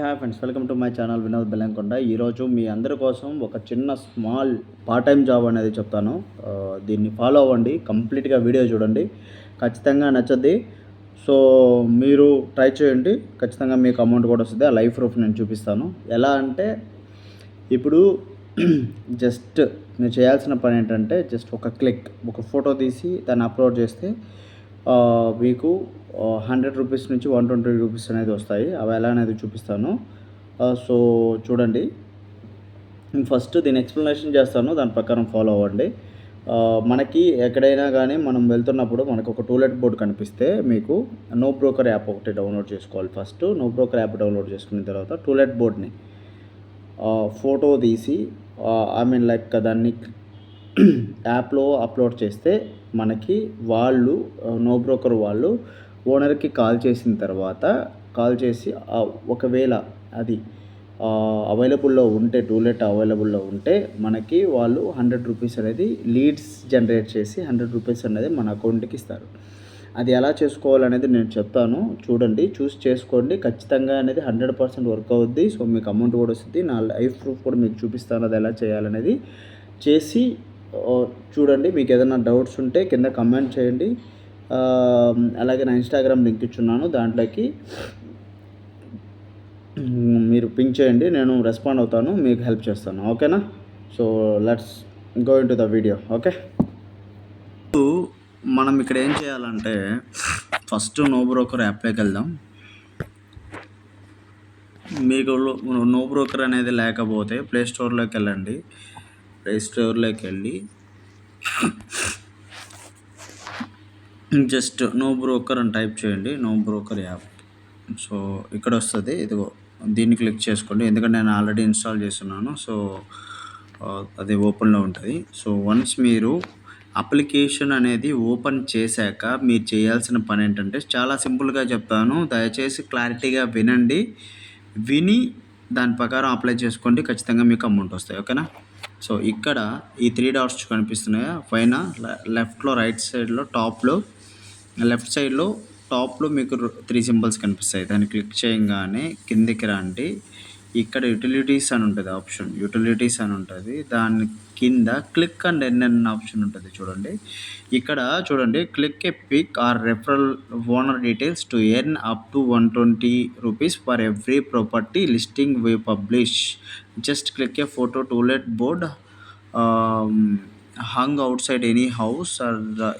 Hi friends, welcome to my channel Vinod Bellamkonda. ఈరోజు మీ అందరి కోసం ఒక చిన్న స్మాల్ పార్ట్ టైం జాబ్ అనేది చెప్తాను. దీన్ని ఫాలో అవ్వండి, కంప్లీట్గా వీడియో చూడండి, ఖచ్చితంగా నచ్చద్ది. సో మీరు ట్రై చేయండి, ఖచ్చితంగా మీకు అమౌంట్ కూడా వస్తుంది. ఆ లైఫ్ ప్రూఫ్ నేను చూపిస్తాను. ఎలా అంటే ఇప్పుడు జస్ట్ మీరు చేయాల్సిన పని ఏంటంటే జస్ట్ ఒక క్లిక్, ఒక ఫోటో తీసి దాన్ని అప్లోడ్ చేస్తే మీకు 100 రూపీస్ నుంచి 120 రూపీస్ అనేది వస్తాయి. అవి ఎలా అనేది చూపిస్తాను. సో చూడండి, నేను ఫస్ట్ దీని ఎక్స్ప్లెనేషన్ చేస్తాను, దాని ప్రకారం ఫాలో అవ్వండి. మనకి ఎక్కడైనా కానీ మనం వెళ్తున్నప్పుడు మనకు ఒక టూలెట్ బోర్డ్ కనిపిస్తే మీకు నో బ్రోకర్ యాప్ ఒకటి డౌన్లోడ్ చేసుకోవాలి. First no broker app download చేసుకున్న తర్వాత టూలెట్ బోర్డ్ని ఫోటో తీసి లైక్ దాన్ని యాప్లో అప్లోడ్ చేస్తే మనకి వాళ్ళు నో బ్రోకర్ వాళ్ళు ఓనర్కి కాల్ చేసిన తర్వాత కాల్ చేసి ఒకవేళ అది అవైలబుల్లో ఉంటే టూలెట్ అవైలబుల్లో ఉంటే మనకి వాళ్ళు 100 రూపీస్ అనేది లీడ్స్ జనరేట్ చేసి 100 రూపీస్ అనేది మన అకౌంట్కి ఇస్తారు. అది ఎలా చేసుకోవాలనేది నేను చెప్తాను, చూడండి, చూసి చేసుకోండి. ఖచ్చితంగా అనేది 100% వర్క్ అవుద్ది. సో మీకు అమౌంట్ కూడా వస్తుంది. నా లైఫ్ ప్రూఫ్ కూడా మీకు చూపిస్తాను, అది ఎలా చేయాలనేది చేసి చూడండి. మీకు ఏదైనా డౌట్స్ ఉంటే కింద కమెంట్ చేయండి. అలాగే నా ఇన్స్టాగ్రామ్ లింక్ ఇచ్చున్నాను, దాంట్లోకి మీరు పింక్ చేయండి, నేను రెస్పాండ్ అవుతాను, మీకు హెల్ప్ చేస్తాను. ఓకేనా? So let's go in to the video. Okay, మనం ఇక్కడ ఏం చేయాలంటే ఫస్ట్ నో బ్రోకర్ యాప్లోకి వెళ్దాం. మీకు నో బ్రోకర్ అనేది లేకపోతే ప్లే స్టోర్లోకి వెళ్ళండి. ప్లే స్టోర్లోకి వెళ్ళి జస్ట్ నో బ్రోకర్ అని టైప్ చేయండి, నో బ్రోకర్ యాప్. సో ఇక్కడ వస్తుంది, ఇదిగో దీన్ని క్లిక్ చేసుకోండి, ఎందుకంటే నేను ఆల్రెడీ ఇన్స్టాల్ చేస్తున్నాను. సో అది ఓపెన్లో ఉంటుంది. సో వన్స్ మీరు అప్లికేషన్ అనేది ఓపెన్ చేశాక మీరు చేయాల్సిన పని ఏంటంటే చాలా సింపుల్గా చెప్తాను, దయచేసి క్లారిటీగా వినండి. విని దాని ప్రకారం అప్లై చేసుకోండి, ఖచ్చితంగా మీకు అమౌంట్ వస్తాయి. ఓకేనా? సో ఇక్కడ ఈ 3 డాట్స్ కనిపిస్తున్నాయా పైన లెఫ్ట్లో, రైట్ సైడ్లో, టాప్లో, లెఫ్ట్ సైడ్లో టాప్లో మీకు 3 సింబల్స్ కనిపిస్తాయి. దాన్ని క్లిక్ చేయగానే కిందికి రండి. ఇక్కడ యూటిలిటీస్ అని ఉంటుంది, ఆప్షన్ యూటిలిటీస్ అని ఉంటుంది. దాని కింద క్లిక్ అండ్ ఎర్న్ అన్న ఆప్షన్ ఉంటుంది, చూడండి. ఇక్కడ చూడండి, click a pick or referral owner details to earn up to 120 rupees for every property listing we publish. Just click a photo to let board hung outside any house.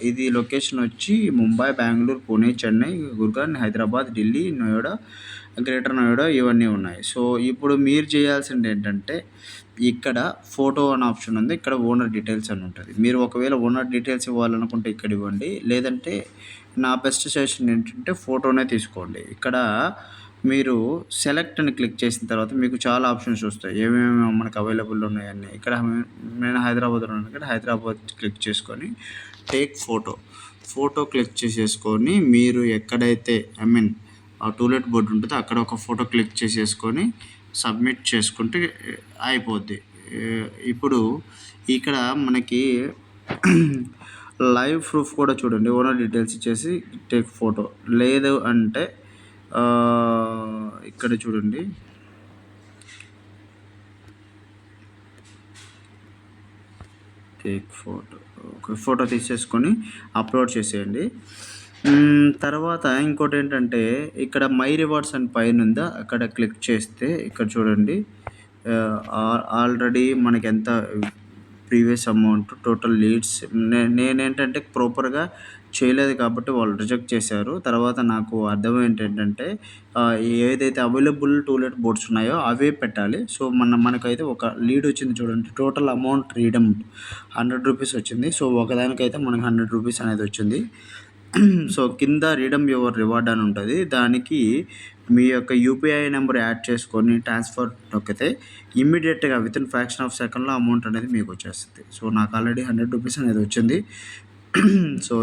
ఇది location వచ్చి Mumbai, Bengaluru, Pune, Chennai, Gurgaon, Hyderabad, Delhi, Noida, greater Noida, ఇవన్నీ ఉన్నాయి. So ఇప్పుడు మీరు చేయాల్సింది ఏంటంటే ఇక్కడ photo అనే ఆప్షన్ ఉంది, ఇక్కడ ఓనర్ డీటెయిల్స్ అని ఉంటుంది. మీరు ఒకవేళ ఓనర్ డీటెయిల్స్ ఇవ్వాలనుకుంటే ఇక్కడ ఇవ్వండి, లేదంటే నా బెస్ట్ సజెషన్ ఏంటంటే ఫోటోనే తీసుకోండి. ఇక్కడ మీరు సెలెక్ట్ అని క్లిక్ చేసిన తర్వాత మీకు చాలా ఆప్షన్స్ వస్తాయి, ఏమేమి మనకు అవైలబుల్ ఉన్నాయని. ఇక్కడ నేను హైదరాబాద్లో ఉన్నాను, ఇక్కడ హైదరాబాద్ క్లిక్ చేసుకొని టేక్ ఫోటో క్లిక్ చేసేసుకొని మీరు ఎక్కడైతే ఆ టూలెట్ బోర్డు ఉంటుందో అక్కడ ఒక ఫోటో క్లిక్ చేసేసుకొని సబ్మిట్ చేసుకుంటే అయిపోద్ది. ఇప్పుడు ఇక్కడ మనకి లైవ్ ప్రూఫ్ కూడా చూడండి, ఓనర్ డీటెయిల్స్ ఇచ్చేసి టేక్ ఫోటో. లేదు అంటే ఇక్కడ చూడండి, టేక్ ఫోటో తీసేసుకొని అప్లోడ్ చేసేయండి. తర్వాత ఇంకోటి ఏంటంటే ఇక్కడ మై రివార్డ్స్ అని పైన ఉందా, అక్కడ క్లిక్ చేస్తే ఇక్కడ చూడండి, ఆల్రెడీ మనకి ఎంత ప్రీవియస్ అమౌంట్, టోటల్ లీడ్స్. నేనేంటంటే ప్రాపర్గా చేయలేదు కాబట్టి వాళ్ళు రిజెక్ట్ చేశారు. తర్వాత నాకు అర్థమైంది ఏంటంటే ఏదైతే అవైలబుల్ టూలెట్ బోర్డ్స్ ఉన్నాయో అవే పెట్టాలి. సో మనకైతే ఒక లీడ్ వచ్చింది చూడండి, టోటల్ అమౌంట్ రీడమ్ 100 రూపీస్ వచ్చింది. సో ఒకదానికైతే మనకు 100 రూపీస్ అనేది వచ్చింది. సో కింద రీడమ్ యువర్ రివార్డ్ అని ఉంటుంది, దానికి మీ యొక్క యూపీఐ నెంబర్ యాడ్ చేసుకొని ట్రాన్స్ఫర్ నొక్కితే ఇమ్మీడియట్గా వితిన్ ఫ్రాక్షన్ ఆఫ్ సెకండ్లో అమౌంట్ అనేది మీకు వచ్చేస్తుంది. సో నాకు ఆల్రెడీ 100 రూపీస్ అనేది వచ్చింది. సో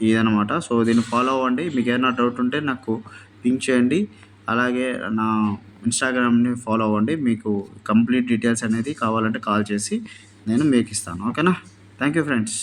ఇదనమాట. సో దీన్ని ఫాలో అవ్వండి. మీకు ఏదైనా డౌట్ ఉంటే నాకు పింక్ చేయండి, అలాగే నా ఇన్స్టాగ్రామ్ని ఫాలో అవ్వండి. మీకు కంప్లీట్ డీటెయిల్స్ అనేది కావాలంటే కాల్ చేసి నేను మీకు ఇస్తాను. ఓకేనా? Thank you friends.